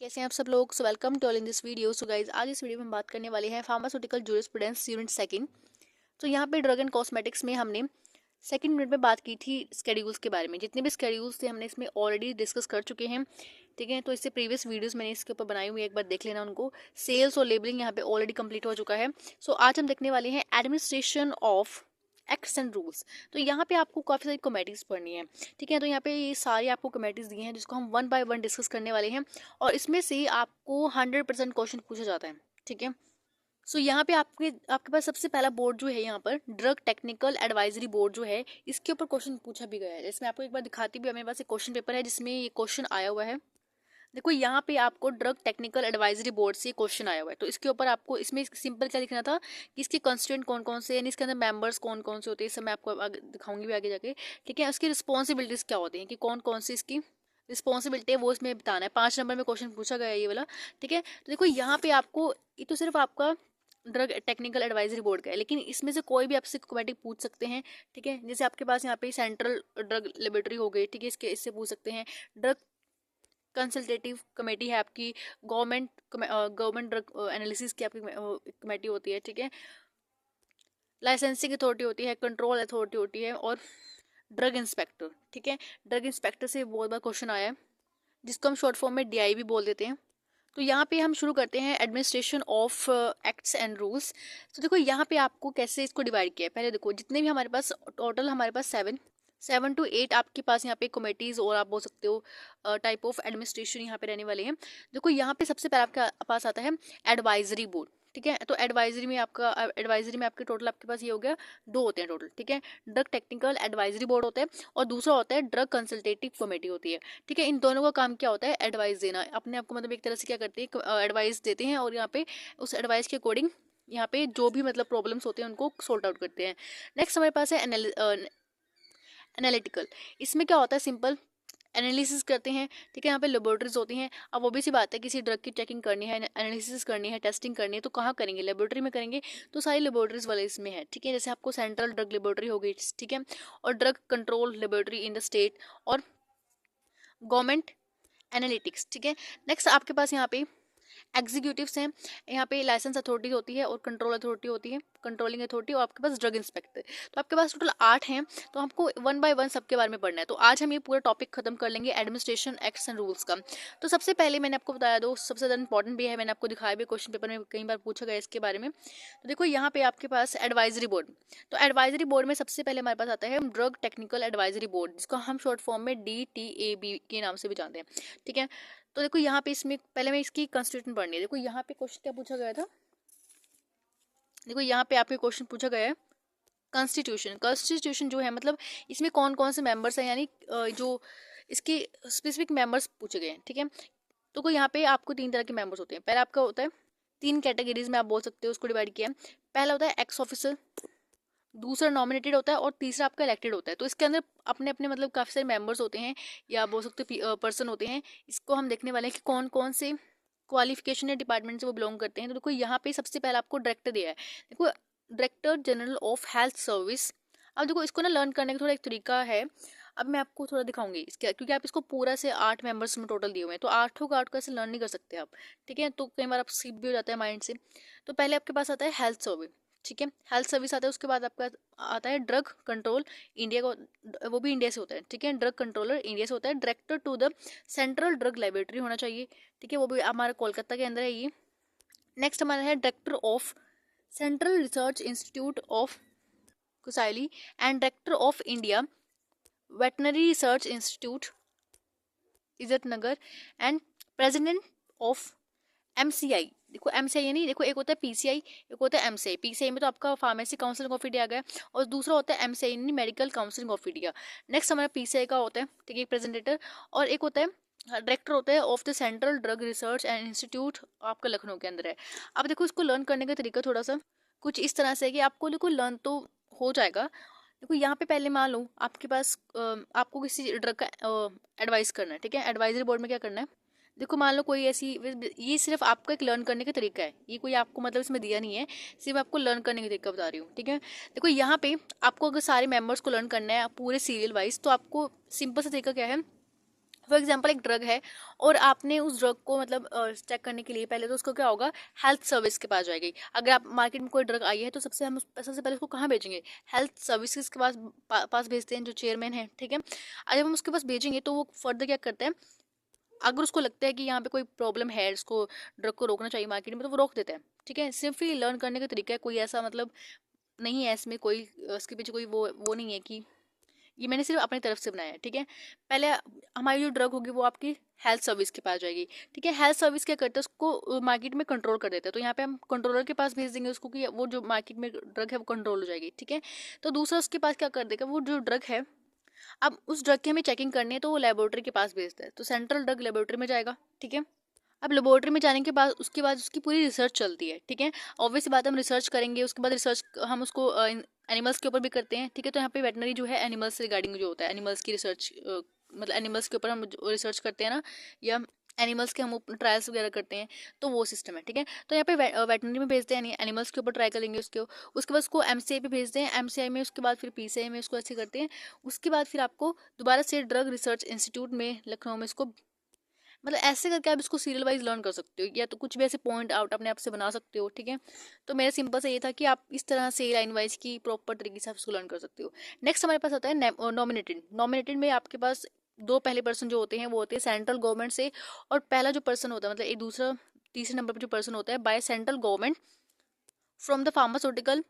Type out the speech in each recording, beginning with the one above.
कैसे हैं आप सब लोग। So welcome to all in this video. So guys, आज इस वीडियो में हम बात करने वाले हैं फार्मास्यूटिकल जूरिस्प्रूडेंस यूनिट सेकंड। तो यहाँ पे ड्रग एंड कॉस्मेटिक्स में हमने सेकंड यूनिट में बात की थी स्केड्यूल्स के बारे में। जितने भी स्केड्यूल्स थे हमने इसमें ऑलरेडी डिस्कस कर चुके हैं, ठीक है। तो इससे प्रीवियस वीडियोस मैंने इसके ऊपर बनाई हुई है, एक बार देख लेना उनको। सेल्स और लेबलिंग यहाँ पे ऑलरेडी कंप्लीट हो चुका है। सो आज हम देखने वाले हैं administration of acts and rules. तो यहाँ पे आपको काफ़ी सारी कमेटीज पढ़नी है, ठीक है। तो यहाँ पे ये सारी आपको कमेटीज दी हैं जिसको हम वन बाय वन डिस्कस करने वाले हैं, और इसमें से आपको 100% क्वेश्चन पूछा जाता है, ठीक है। सो यहाँ पे आपके पास सबसे पहला बोर्ड जो है, यहाँ पर ड्रग टेक्निकल एडवाइजरी बोर्ड जो है, इसके ऊपर क्वेश्चन पूछा भी गया है। इसमें आपको एक बार दिखाती भी, मेरे पास एक क्वेश्चन पेपर है जिसमें ये क्वेश्चन आया हुआ है। देखो यहाँ पे आपको ड्रग टेक्निकल एडवाइजरी बोर्ड से क्वेश्चन आया हुआ है। तो इसके ऊपर आपको इसमें सिंपल क्या लिखना था कि इसके कंस्टिट्यूएंट कौन कौन से, यानी इसके अंदर मेंबर्स कौन कौन से होते हैं, सब मैं आपको आगे दिखाऊंगी भी आगे जाके, ठीक है। उसकी रिस्पॉन्सिबिलिटीज क्या होती हैं, कि कौन कौन सी इसकी रिस्पॉन्सिबिलिटी है, वो इसमें बताना है। 5 नंबर में क्वेश्चन पूछा गया है ये वाला, ठीक है। तो देखो यहाँ पे आपको, ये तो सिर्फ आपका ड्रग टेक्निकल एडवाइजरी बोर्ड का है, लेकिन इसमें से कोई भी आपसे क्वेश्चन पूछ सकते हैं, ठीक है। जैसे आपके पास यहाँ पे सेंट्रल ड्रग लेबोरेटरी हो गई, ठीक है, इससे पूछ सकते हैं। ड्रग कंसल्टेटिव कमेटी है आपकी, गवर्नमेंट ड्रग एनालिसिस की आपकी कमेटी होती है, ठीक है। लाइसेंसिंग अथॉरिटी होती है, कंट्रोल अथॉरिटी होती है, और ड्रग इंस्पेक्टर, ठीक है। ड्रग इंस्पेक्टर से बहुत बार क्वेश्चन आया है, जिसको हम शॉर्ट फॉर्म में डीआई भी बोल देते हैं। तो यहाँ पे हम शुरू करते हैं administration of acts and rules. तो देखो यहाँ पे आपको कैसे इसको डिवाइड किया है। पहले देखो, जितने भी हमारे पास टोटल, हमारे पास 7 to 8 आपके पास यहाँ पे कमेटीज, और आप बोल सकते हो टाइप ऑफ एडमिनिस्ट्रेशन यहाँ पे रहने वाले हैं। देखो यहाँ पे सबसे पहले आपके पास आता है एडवाइजरी बोर्ड, ठीक है। तो एडवाइजरी में आपके टोटल आपके पास ये हो गया, 2 होते हैं टोटल, ठीक है। ड्रग टेक्निकल एडवाइजरी बोर्ड होता है, और दूसरा होता है ड्रग कंसल्टेटिव कमेटी होती है, ठीक है। इन दोनों का काम क्या होता है, एडवाइस देना अपने आप को, मतलब एक तरह से क्या करते हैं, एडवाइस देते हैं, और यहाँ पे उस एडवाइस के अकॉर्डिंग यहाँ पे जो भी मतलब प्रॉब्लम्स होते हैं उनको सॉर्ट आउट करते हैं। नेक्स्ट हमारे पास है एनालिटिकल। इसमें क्या होता है, सिंपल एनालिसिस करते हैं, ठीक है। यहाँ पे लेबोरेटरीज होती हैं। अब वो भी सी बात है, किसी ड्रग की चेकिंग करनी है, एनालिसिस करनी है, टेस्टिंग करनी है, तो कहाँ करेंगे, लेबोरेटरी में करेंगे। तो सारी लेबोरेटरीज वाले इसमें है, ठीक है। जैसे आपको सेंट्रल ड्रग लेबोरेटरी हो गई, ठीक है, और drug control laboratory in the state, और गवर्नमेंट एनालिटिक्स, ठीक है। नेक्स्ट आपके पास यहाँ पे एग्जीक्यूटिव्स हैं। यहाँ पे लाइसेंस अथॉरिटी होती है, और कंट्रोल अथॉरिटी होती है, कंट्रोलिंग अथॉरिटी, और आपके पास ड्रग इंस्पेक्टर। तो आपके पास टोटल 8 हैं। तो हमको वन बाय वन सबके बारे में पढ़ना है। तो आज हम ये पूरा टॉपिक खत्म कर लेंगे एडमिनिस्ट्रेशन एक्ट्स एंड रूल्स का। तो सबसे पहले मैंने आपको बताया दो, सबसे ज़्यादा इंपॉर्टेंट भी है, मैंने आपको दिखाया भी, क्वेश्चन पेपर में कई बार पूछा गया इसके बारे में। तो देखो यहाँ पे आपके पास एडवाइजरी बोर्ड। तो एडवाइजरी बोर्ड में सबसे पहले हमारे पास आता है ड्रग टेक्निकल एडवाइजरी बोर्ड, जिसको हम शॉर्ट फॉर्म में DTAB के नाम से भी जानते हैं, ठीक है। तो देखो यहाँ पे इसमें पहले मैं इसकी कॉन्स्टिट्यूशन पढ़नी है। देखो यहाँ पे क्वेश्चन क्या पूछा गया था, देखो यहाँ पे आपके क्वेश्चन पूछा गया है कॉन्स्टिट्यूशन जो है, मतलब इसमें कौन कौन से मेंबर्स हैं, यानी जो इसके स्पेसिफिक मेंबर्स पूछे गए हैं, ठीक है। तो कोई यहाँ पे आपको 3 तरह के मेंबर्स होते हैं। पहला आपका होता है, 3 कैटेगरीज में आप बोल सकते हो, उसको डिवाइड किया है। पहला होता है एक्स ऑफिसर, दूसरा नॉमिनेटेड होता है, और तीसरा आपका इलेक्टेड होता है। तो इसके अंदर अपने अपने मतलब काफ़ी सारे मेंबर्स होते हैं, या बोल सकते हो पर्सन होते हैं। इसको हम देखने वाले हैं कि कौन कौन से क्वालिफिकेशन या डिपार्टमेंट से वो बिलोंग करते हैं। तो देखो यहाँ पे सबसे पहले आपको डायरेक्टर दिया है। देखो, director general of health service. अब देखो इसको ना लर्न करने का थोड़ा एक तरीका है। अब मैं आपको थोड़ा दिखाऊंगी इसके, क्योंकि आप इसको पूरा से 8 मेंबर्स में टोटल दिए हुए हैं, तो 8 का 8 को ऐसे लर्न नहीं कर सकते आप, ठीक है। तो कई बार आप स्किप भी हो जाता है माइंड से। तो पहले आपके पास आता है हेल्थ सर्विस, ठीक है, हेल्थ सर्विस आता है। उसके बाद आपका आता है ड्रग कंट्रोल इंडिया को, वो भी इंडिया से होता है, ठीक है। ड्रग कंट्रोलर इंडिया से होता है। Director to the central drug laboratory होना चाहिए, ठीक है, वो भी हमारा कोलकाता के अंदर है ये। नेक्स्ट हमारा है director of central research institute of Kasauli, and director of India veterinary research institute Izzatnagar, and president of MCI। देखो MCI नहीं, देखो एक होता है PCI, एक होता है MCI। PCI में तो आपका फार्मेसी काउंसिल ऑफ इंडिया आ गया, और दूसरा होता है MCI यानी medical council of India. Next हमारा PCI का होता है, ठीक है, प्रेजेंटेटर, और एक होता है डायरेक्टर होता है of the central drug research and institute, आपका लखनऊ के अंदर है। अब देखो इसको लर्न करने का तरीका थोड़ा सा कुछ इस तरह से है कि आपको देखो लर्न तो हो जाएगा। देखो यहाँ पे पहले मान लो आपके पास आपको किसी ड्रग का एडवाइस करना है, ठीक है। एडवाइजरी बोर्ड में क्या करना है, देखो मान लो कोई ऐसी, ये सिर्फ आपका एक लर्न करने का तरीका है, ये कोई आपको मतलब इसमें दिया नहीं है, सिर्फ आपको लर्न करने का तरीका बता रही हूँ, ठीक है। देखो यहाँ पे आपको अगर सारे मेंबर्स को लर्न करना है पूरे सीरियल वाइज, तो आपको सिंपल सा तरीका क्या है, फॉर एग्जाम्पल एक ड्रग है और आपने उस ड्रग को मतलब चेक करने के लिए पहले तो उसको क्या होगा, हेल्थ सर्विस के पास जाएगी। अगर आप मार्केट में कोई ड्रग आई है तो सबसे पहले उसको कहाँ भेजेंगे, हेल्थ सर्विसेज के पास भेजते हैं, जो चेयरमैन है, ठीक है। जब हम उसके पास भेजेंगे तो वो फर्दर क्या करते हैं, अगर उसको लगता है कि यहाँ पे कोई प्रॉब्लम है, उसको ड्रग को रोकना चाहिए मार्केट में, तो वो रोक देते हैं, ठीक है। सिंपली लर्न करने का तरीका है, कोई ऐसा मतलब नहीं है इसमें, कोई उसके पीछे कोई वो नहीं है कि ये मैंने सिर्फ अपनी तरफ से बनाया है, ठीक है। पहले हमारी जो ड्रग होगी वो आपकी हेल्थ सर्विस के पास जाएगी, ठीक है। हेल्थ सर्विस क्या करते हैं, उसको मार्केट में कंट्रोल कर देते हैं, तो यहाँ पे हम कंट्रोलर के पास भेज देंगे उसको कि वो जो मार्केट में ड्रग है वो कंट्रोल हो जाएगी, ठीक है। तो दूसरा उसके पास क्या कर देगा, वो जो ड्रग है, अब उस ड्रग की हमें चेकिंग करनी है तो वो लेबोरेटरी के पास भेजता है, तो सेंट्रल ड्रग लेबोरेटरी में जाएगा, ठीक है। अब लेबोरेटरी में जाने के बाद उसके बाद उसकी पूरी रिसर्च चलती है, ठीक है। ऑब्वियस बात, हम रिसर्च करेंगे, उसके बाद रिसर्च हम उसको एनिमल्स के ऊपर भी करते हैं, ठीक है। तो यहाँ पे वेटनरी जो है एनिमल्स रिगार्डिंग जो होता है, एनिमल्स की रिसर्च, मतलब एनिमल्स के ऊपर हम रिसर्च करते हैं ना, या एनिमल्स के हम ट्रायल्स वगैरह करते हैं, तो वो सिस्टम है, ठीक है। तो यहाँ पे वेटनरी में भेजते हैं, एनिमल्स के ऊपर ट्राई करेंगे उसके बाद उसको एमसीआई पे भेजते हैं, एमसीआई में उसके बाद फिर पीसीआई में उसको ऐसे करते हैं। उसके बाद फिर आपको दोबारा से ड्रग रिसर्च इंस्टीट्यूट में लखनऊ में इसको, मतलब ऐसे करके आप इसको सीरियल वाइज लर्न कर सकते हो, या तो कुछ भी ऐसे पॉइंट आउट अपने आप से बना सकते हो, ठीक है। तो मेरा सिंपल से ये था कि आप इस तरह से लाइन वाइज की प्रॉपर तरीके से आप इसको लर्न कर सकते हो। नेक्स्ट हमारे पास आता है नॉमिनेटेड। नॉमिनेटेड में आपके पास दो पहले पर्सन जो होते हैं वो होते हैं सेंट्रल गवर्नमेंट से, और पहला जो पर्सन होता है, मतलब एक दूसरा तीसरे नंबर पर जो पर्सन होता है, by central government from the pharmaceutical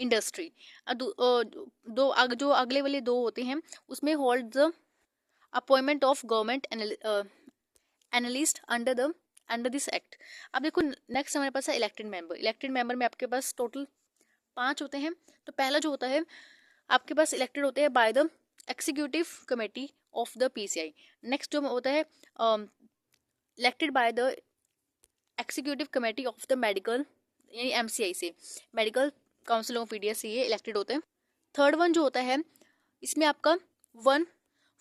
industry. जो अगले वाले दो होते हैं उसमें hold the appointment of government analyst under this act. अब देखो नेक्स्ट हमारे पास है इलेक्टेड मेंबर। इलेक्टेड मेंबर में आपके पास टोटल 5 होते हैं। तो पहला जो होता है आपके पास इलेक्टेड होते हैं by the executive committee of the PCI. Next जो होता है elected by the executive committee of the medical, यानी एमसीआई से, मेडिकल काउंसिल ऑफ इंडिया से ये इलेक्टेड होते हैं। थर्ड वन जो होता है इसमें आपका वन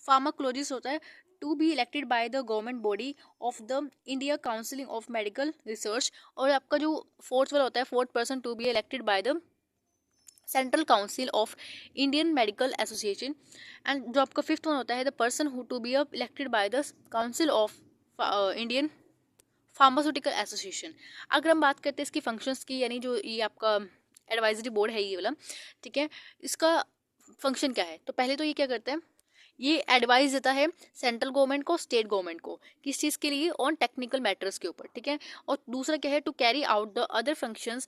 फार्माकोलॉजिस्ट होता है, to be elected by the government body of the India counselling of medical research. और आपका जो फोर्थ वाला होता है, fourth person to be elected by the central council of Indian medical association. And जो आपका फिफ्थ वन होता है the person who to be elected by the council of Indian pharmaceutical association. अगर हम बात करते हैं इसकी फंक्शंस की, यानी जो ये आपका एडवाइजरी बोर्ड है ये वाला, ठीक है, इसका फंक्शन क्या है, तो पहले तो ये क्या करता है, ये एडवाइस देता है सेंट्रल गवर्नमेंट को, स्टेट गवर्नमेंट को, किस चीज़ के लिए, ऑन टेक्निकल मैटर्स के ऊपर, ठीक है। और दूसरा क्या है, to carry out the other functions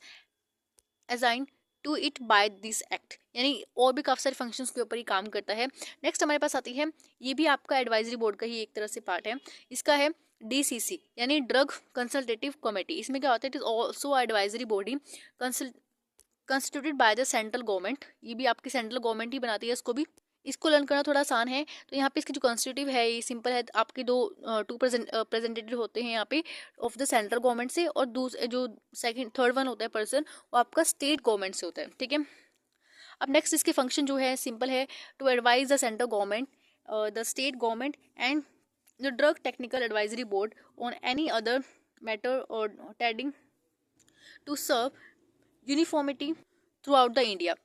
assign to it by this act, यानी और भी काफ़ी सारे फंक्शंस के ऊपर ही काम करता है। नेक्स्ट हमारे पास आती है, ये भी आपका एडवाइजरी बोर्ड का ही एक तरह से पार्ट है, इसका है डीसीसी यानी ड्रग कंसल्टेटिव कमेटी। इसमें क्या होता है, it is also advisory body constituted bye the central government. ये भी आपकी सेंट्रल गवर्नमेंट ही बनाती है इसको भी। इसको लर्न करना थोड़ा आसान है। तो यहाँ पे इसकी जो कॉन्स्टिट्यूटिव है ये सिंपल है, आपके टू प्रेजेंटेटिव होते हैं यहाँ पे ऑफ द सेंट्रल गवर्नमेंट से, और दूसरे जो थर्ड वन होता है पर्सन वो आपका स्टेट गवर्नमेंट से होता है, ठीक है। अब नेक्स्ट इसके फंक्शन जो है सिंपल है, to advise the central government, the state government and the drug technical advisory board on any other matter और tending to serve uniformity throughout the India.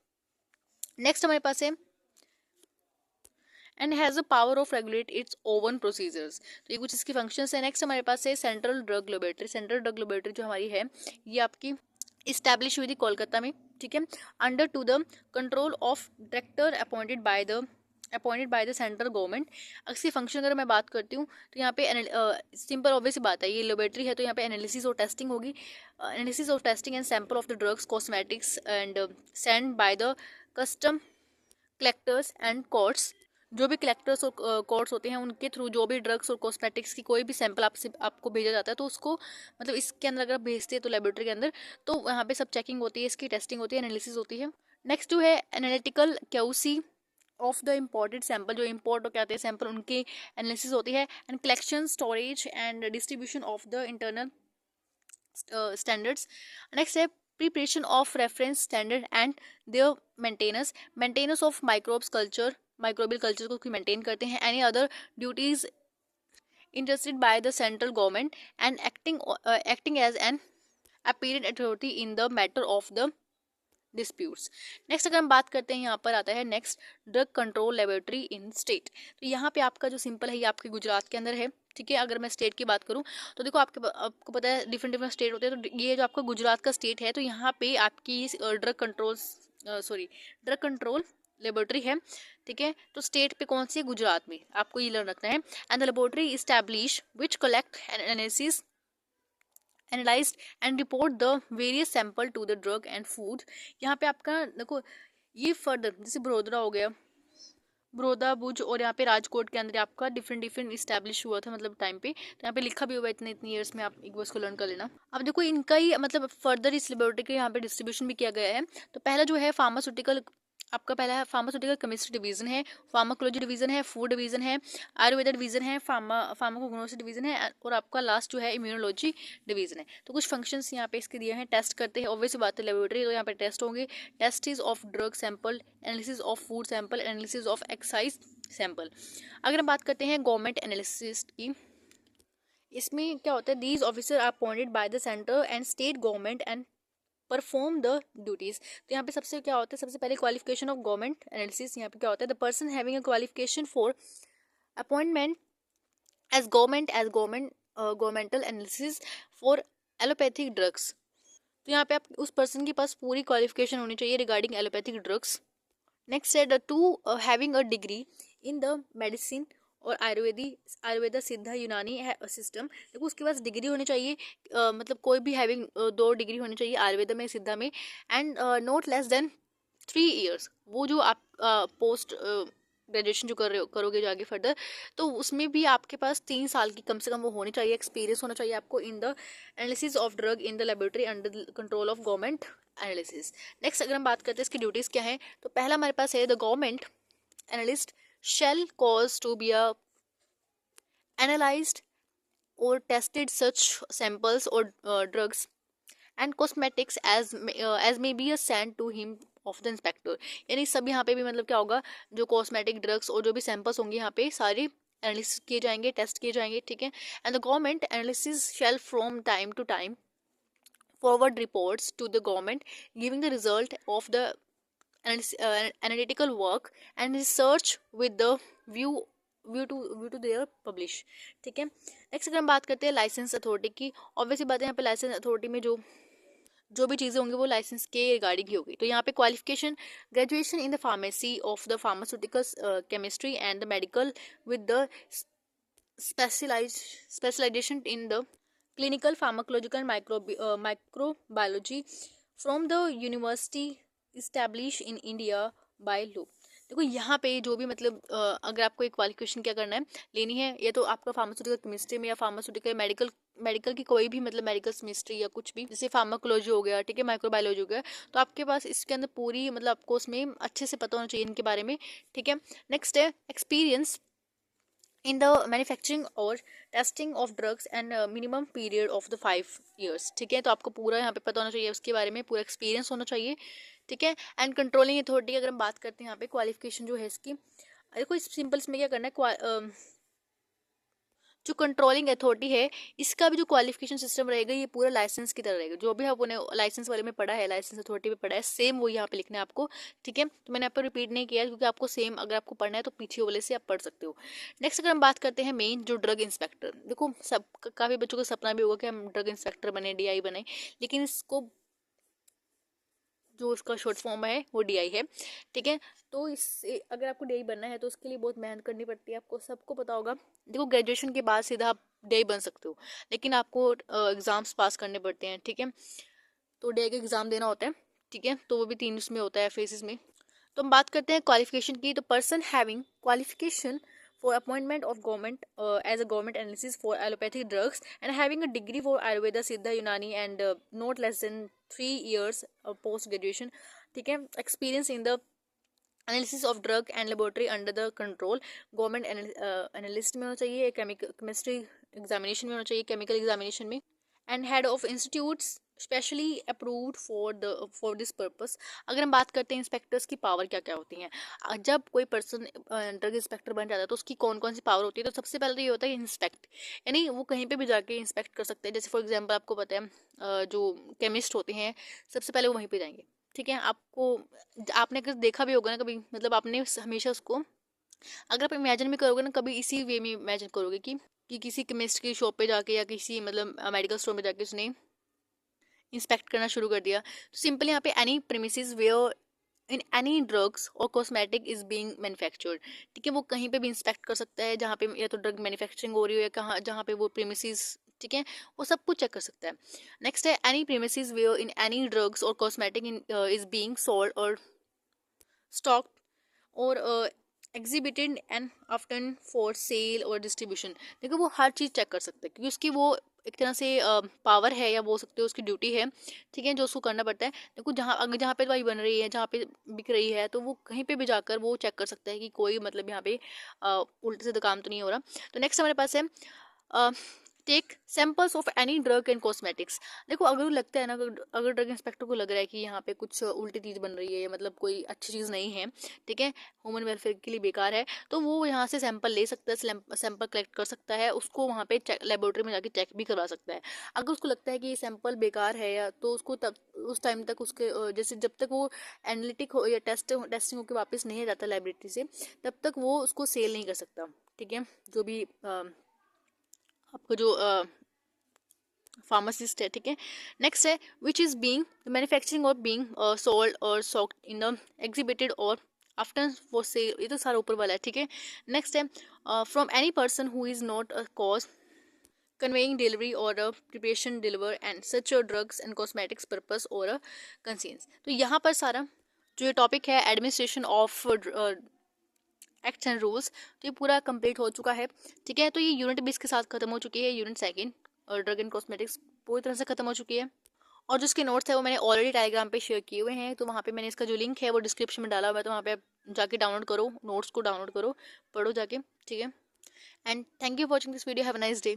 Next हमारे पास है and has the power of regulate its own procedures. तो ये कुछ इसकी functions है। Next हमारे पास है central drug laboratory. Central drug laboratory जो हमारी है ये आपकी इस्टेब्लिश हुई थी कोलकाता में, ठीक है, under to the control of director appointed by the central government. इसकी फंक्शन अगर मैं बात करती हूँ तो यहाँ पे सिंपल ऑब्वियस बात है, ये लेबोरेटरी है तो यहाँ पे एनालिसिस और टेस्टिंग होगी, analysis of testing and sample of the drugs cosmetics and send by the custom collectors and courts. जो भी कलेक्टर्स और कोर्ट्स होते हैं उनके थ्रू जो भी ड्रग्स और कॉस्मेटिक्स की कोई भी सैंपल आपको भेजा जाता है तो उसको मतलब इसके अंदर अगर आप भेजते हैं तो लेबोरेटरी के अंदर तो वहाँ पे सब चेकिंग होती है, इसकी टेस्टिंग होती है, एनालिसिस होती है। नेक्स्ट जो है analytical QC of the imported sample, जो इम्पोर्ट होकर आते हैं सैंपल उनकी एनालिसिस होती है, and collection storage and distribution of the internal standards. Next है preparation of reference standard and their maintenance of microbial culture को मेंटेन करते हैं, any other duties interested by the central government and acting as an apparent authority in the matter of the disputes. Next अगर हम बात करते हैं, यहाँ पर आता है next drug control laboratory in state. तो यहाँ पे आपका जो सिंपल है ये आपके गुजरात के अंदर है, ठीक है। अगर मैं स्टेट की बात करूँ तो देखो आपको पता है डिफरेंट डिफरेंट स्टेट होते हैं, तो ये जो आपका गुजरात का स्टेट है तो यहाँ पे आपकी ड्रग कंट्रोल लेबोरेटरी है, ठीक है। तो स्टेट पे कौन सी है, गुजरात में, आपको ये लर्न रखना है। And the laboratory establish which collect and analysed and report the various sample to the drug and food. यहाँ पे आपका देखो ये फर्दर जैसे बड़ोदरा हो गया, बड़ौदा, भुज और यहाँ पे राजकोट के अंदर आपका डिफरेंट डिफरेंट इस्टेब्लिश हुआ था मतलब टाइम पे, तो यहाँ पे लिखा भी हुआ है इतने इतने ईयर्स में, आप एक बार उसको लर्न कर लेना। अब देखो इनका ही मतलब फर्दर इस लेबोरेटरी के यहाँ पे डिस्ट्रीब्यूशन भी किया गया है। तो पहला जो है फार्मास्यूटिकल, आपका पहला है फार्मास्यूटिकल केमिस्ट्री डिवीजन है, फार्माकोलॉजी डिवीजन है, फूड डिवीजन है, आयुर्वेदा डिवीजन है, फार्माकोग्नोसी डिवीजन है, और आपका लास्ट जो है इम्यूनोलॉजी डिवीजन है। तो कुछ फंक्शंस यहाँ पे इसके दिए हैं, टेस्ट करते हैं, ऑब्वियस बात है लेबोरेटरी तो यहाँ पे टेस्ट होंगे, testis of drug sample, analysis of food sample, analysis of excise sample. अगर हम बात करते हैं गवर्नमेंट एनालिसिस की, इसमें क्या होता है, these officer are appointed by the centre and state government and perform the duties. तो यहाँ पे सबसे क्या होता है, सबसे पहले क्वालिफिकेशन ऑफ गवर्नमेंट एनालिसिस, यहाँ पे क्या होता है, the person having a qualification for appointment as governmental analysis for allopathic drugs. तो यहाँ पे आप उस पर्सन के पास पूरी क्वालिफिकेशन होनी चाहिए रिगार्डिंग एलोपैथिक ड्रग्स। नेक्स्ट है the two having a degree in the medicine और आयुर्वेदा सिद्धा यूनानी सिस्टम। देखो उसके पास डिग्री होनी चाहिए, मतलब कोई भी हैविंग 2 डिग्री होनी चाहिए आयुर्वेदा में, सिद्धा में, and not less than 3 years. वो जो आप पोस्ट ग्रेजुएशन जो कर रहे हो करोगे जो आगे फर्दर, तो उसमें भी आपके पास 3 साल की कम से कम वो होनी चाहिए, एक्सपीरियंस होना चाहिए आपको in the analysis of drug in the laboratory under control of government analysis. Next अगर हम बात करते हैं इसकी ड्यूटीज़ क्या है, तो पहला हमारे पास है the government analyst shall cause to be analyzed or tested such samples or drugs and cosmetics as may be sent to him of the inspector। यानी सब यहाँ पे भी मतलब क्या होगा, जो कॉस्मेटिक ड्रग्स और जो भी सैंपल्स होंगे यहाँ पे सारे एनालिसिस किए जाएंगे, टेस्ट किए जाएंगे, ठीक है। And the government analysis shall from time to time forward reports to the government giving the result of the analytical work and research with the view to their publish, ठीक है। Next अगर हम बात करते हैं लाइसेंस अथॉरिटी की, obviously बात है यहाँ पे लाइसेंस अथॉरिटी में जो भी चीज़ें होंगी वो लाइसेंस के रिगार्डिंग ही होगी। तो यहाँ पे qualification graduation in the pharmacy of the pharmaceuticals chemistry and the medical with the specialisation in the clinical pharmacological microbiology from the university established in India by law। देखो यहाँ पे जो भी मतलब अगर आपको एक क्वालिफिकेशन क्या करना है, लेनी है, या तो आपका फार्मास्यूटिकल केमिस्ट्री में या फार्मास्यूटिकल मेडिकल की कोई भी मतलब मेडिकल केमिस्ट्री या कुछ भी, जैसे फार्माकोलॉजी हो गया, ठीक है, माइक्रोबायोलॉजी हो गया, तो आपके पास इसके अंदर पूरी मतलब आपको उसमें अच्छे से पता होना चाहिए इनके बारे में, ठीक है। नेक्स्ट है एक्सपीरियंस in the manufacturing और testing of drugs and minimum period of the 5 years, ठीक है। तो आपको पूरा यहाँ पे पता होना चाहिए उसके बारे में, पूरा एक्सपीरियंस होना चाहिए, ठीक है। एंड कंट्रोलिंग अथॉरिटी अगर हम बात करते हैं यहाँ पे क्वालिफिकेशन जो है इसकी, देखो इस सिंपल इसमें क्या करना है, जो कंट्रोलिंग अथॉरिटी है इसका भी जो क्वालिफिकेशन सिस्टम रहेगा ये पूरा लाइसेंस की तरह रहेगा, जो भी आपने लाइसेंस वाले में पढ़ा है, लाइसेंस अथॉरिटी में पढ़ा है, सेम वो यहाँ पे लिखना है आपको, ठीक है। तो मैंने आप पर रिपीट नहीं किया क्योंकि आपको सेम अगर आपको पढ़ना है तो पीछे वाले से आप पढ़ सकते हो। नेक्स्ट अगर हम बात करते हैं मेन जो ड्रग इंस्पेक्टर, देखो सब काफ़ी बच्चों का सपना भी होगा कि हम ड्रग इंस्पेक्टर बने, DI बने, लेकिन इसको जो उसका शॉर्ट फॉर्म है वो DI है, ठीक है। तो इससे अगर आपको DI बनना है तो उसके लिए बहुत मेहनत करनी पड़ती है, आपको सबको पता होगा। देखो ग्रेजुएशन के बाद सीधा आप DI बन सकते हो, लेकिन आपको एग्ज़ाम्स पास करने पड़ते हैं, ठीक है। तो DI का एग्ज़ाम देना होता है, ठीक है, तो वो भी 3 उसमें होता है फेजेस में। तो हम बात करते हैं क्वालिफिकेशन की, तो person having qualification for appointment of government as a government analysis for allopathic drugs and having a degree for Ayurveda, Siddha, Unani and not less than 3 years post graduation, ठीक है, experience in the analysis of drug and laboratory under the control government analyst में होना चाहिए, chemistry examination में होना चाहिए, chemical examination में, and head of institutes specially approved for this purpose. अगर हम बात करते हैं इंस्पेक्टर्स की पावर क्या क्या होती हैं, जब कोई पर्सन ड्रग इंस्पेक्टर बन जाता है तो उसकी कौन कौन सी पावर होती है, तो सबसे पहले तो ये होता है इंस्पेक्ट, यानी वो कहीं पे भी जाके इंस्पेक्ट कर सकते हैं। जैसे फॉर एग्जांपल आपको पता है जो केमिस्ट होते हैं सबसे पहले वो वहीं पे जाएंगे, ठीक है। आपको, आपने अगर देखा भी होगा ना कभी, मतलब आपने हमेशा उसको, अगर आप इमेजिन भी करोगे ना कभी, इसी वे में इमेजिन करोगे कि किसी केमिस्ट की शॉप पे जाके या किसी मतलब मेडिकल स्टोर में जाके उसने इंस्पेक्ट करना शुरू कर दिया। तो सिंपल यहाँ पे any premises where in any drugs और कॉस्मेटिक इज बीइंग मैन्युफैक्चर्ड, ठीक है, वो कहीं पे भी इंस्पेक्ट कर सकता है जहाँ पे या तो ड्रग मैन्युफैक्चरिंग हो रही हो या कहाँ जहाँ पे वो प्रीमिसेस, ठीक है, वो सब कुछ चेक कर सकता है। नेक्स्ट है any premises where in any drugs और कॉस्मेटिक इज बीइंग सोल्ड और स्टॉक और एग्जिबिटेड एंड आफ्टन फॉर सेल और डिस्ट्रीब्यूशन। देखो वो हर चीज़ चेक कर सकते हैं क्योंकि उसकी वो एक तरह से पावर है या बोल सकते हो उसकी ड्यूटी है, ठीक है, जो उसको करना पड़ता है। देखो जहाँ अगर जहाँ पे दवाई बन रही है, जहाँ पे बिक रही है, तो वो कहीं पे भी जाकर वो चेक कर सकता है कि कोई मतलब यहाँ पे उल्टे सीधे काम तो नहीं हो रहा। तो नेक्स्ट हमारे पास है take samples of any drug and cosmetics. देखो अगर लगता है ना, अगर ड्रग इंस्पेक्टर को लग रहा है कि यहाँ पे कुछ उल्टी चीज़ बन रही है या मतलब कोई अच्छी चीज़ नहीं है, ठीक है, ह्यूमन वेलफेयर के लिए बेकार है, तो वो यहाँ से सैंपल ले सकता है, सैंपल कलेक्ट कर सकता है, उसको वहाँ पे लेबोरेटरी में जाके चेक भी करवा सकता है। अगर उसको लगता है कि ये सैंपल बेकार है या तो उसको तब उस टाइम तक उसके जैसे जब तक वो एनालिटिक हो या टेस्टिंग होकर वापस नहीं आ जाता लेबोरेटरी से, तब तक वो उसको सेल नहीं कर सकता, ठीक है, जो भी आपको जो फार्मासिस्ट है, ठीक है। नेक्स्ट है विच इज बीइंग मैन्युफैक्चरिंग और बीइंग सोल्ड और सॉक्ड इन द एग्जिबिटेड और आफ्टर फॉर सेल, ये तो सारा ऊपर वाला है, ठीक है। नेक्स्ट है from any person who is not a cause conveying delivery or a preparation deliver and such a drugs and cosmetics purpose or a conscience। तो यहाँ पर सारा जो ये टॉपिक है administration of acts and rules, तो ये पूरा कंप्लीट हो चुका है, ठीक है। तो ये यूनिट 20 के साथ खत्म हो चुकी है, यूनिट सेकंड और ड्रग एंड कॉस्मेटिक्स पूरी तरह से खत्म हो चुकी है। और जो इसके नोट्स है वो मैंने ऑलरेडी टेलीग्राम पे शेयर किए हुए हैं, तो वहाँ पे मैंने इसका जो लिंक है वो डिस्क्रिप्शन में डाला हुआ है, तो वहाँ पे आप जाके डाउनलोड करो, नोट्स को डाउनलोड करो, पढ़ो जाके, ठीक है। And thank you for watching this video, have a nice day.